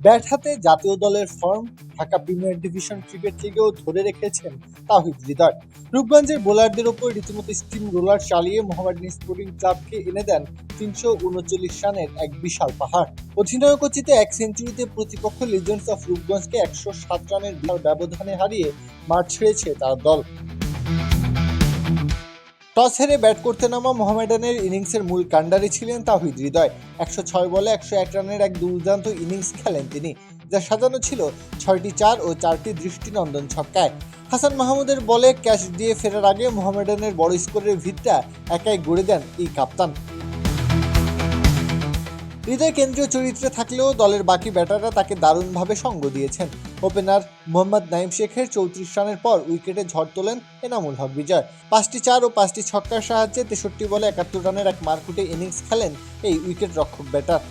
Bat হাতে জাতীয় দলের form Dhaka premier division cricket লিগেও ধরে রেখেছেন তাওহিদ হৃদয়। রূপগঞ্জের বোলারদের ওপর রীতিমতো স্টিম রোলার চালিয়ে মোহামেডান স্পোর্টিং ক্লাবকে এনে দেন ৩৩৯ রানের এক বিশাল পাহাড়। অধিনায়কোচিত এক সেঞ্চুরিতে প্রতিপক্ষ লিজেন্ডস অফ রূপগঞ্জকে ১০৭ রানের বিশাল ব্যবধানে হারিয়ে মাঠ ছেড়েছে তার দল। টস হেরে ব্যাট করতে নামা মোহামেডানের ইনিংসের মূল কাণ্ডারি ছিলেন তাওহিদ হৃদয়। ১০৬ বলে ১০১ রানের এক দুর্দান্ত ইনিংস খেলেন তিনি, যা সাজানো ছিল ৬টি ৪ ও ৪টি দৃষ্টিনন্দন ছক্কায়। হাসান মাহমুদের বলে ক্যাচ দিয়ে ফেরার আগে মোহামেডানের বড় স্কোরের ভিতটা একাই গড়ে দেন এই কাপ্তান। হৃদয় কেন্দ্রীয় চরিত্রে থাকলেও দলের বাকি ব্যাটাররা তাকে দারুণভাবে সঙ্গ দিয়েছেন। ওপেনার মোহাম্মদ নাইম শেখের ৩৪ রানের পর উইকেটে ঝড় তোলেন এনামুল হক বিজয়। ৫টি ৪ ও ৫টি ছক্কার সাহায্যে ৬৩ বলে ৭১ রানের এক মারকুটে ইনিংস খেলেন এই উইকেট রক্ষক ব্যাটার।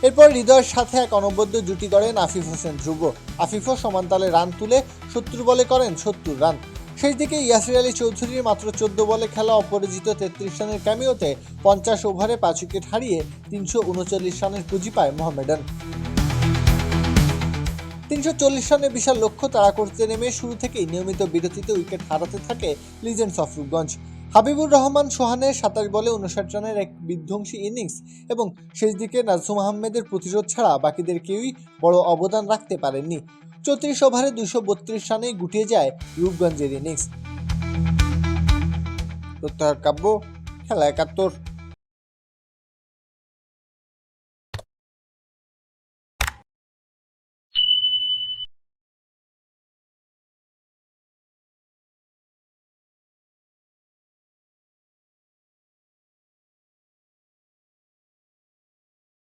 এরপর হৃদয়ের সাথে এক অনবদ্য জুটি গড়েন আফিফ হোসেন ধ্রুব। আফিফও সমান তালে রান তুলে ৭০ বলে করেন ৭০ রান। শেষ দিকে ইয়াসির আলী চৌধুরীর মাত্র ১৪ বলে খেলা অপরাজিত ৩৩ রানের ক্যামিওতে ৫০ ওভারে ৫ উইকেট হারিয়ে ৩৩৯ রানের পুঁজি পায় মোহামেডান। ৩৪০ রানের বিশাল লক্ষ্য তাড়া করতে নেমে শুরু থেকেই নিয়মিত বিরতিতে উইকেট হারাতে থাকে লিজেন্ডস অফ রূপগঞ্জ। হাবিবুর রহমান সোহানের ২৭ বলে ৫৯ রানের এক বিধ্বংসী ইনিংস এবং শেষ দিকে নাজুম আহমেদের প্রতিরোধ ছাড়া বাকিদের কেউই বড় অবদান রাখতে পারেননি। ৩৪ ওভারে ২৩২ রানেই গুটিয়ে যায় রূপগঞ্জের ইনিংস। প্রত্যাহার কাব্য, খেলা ৭১।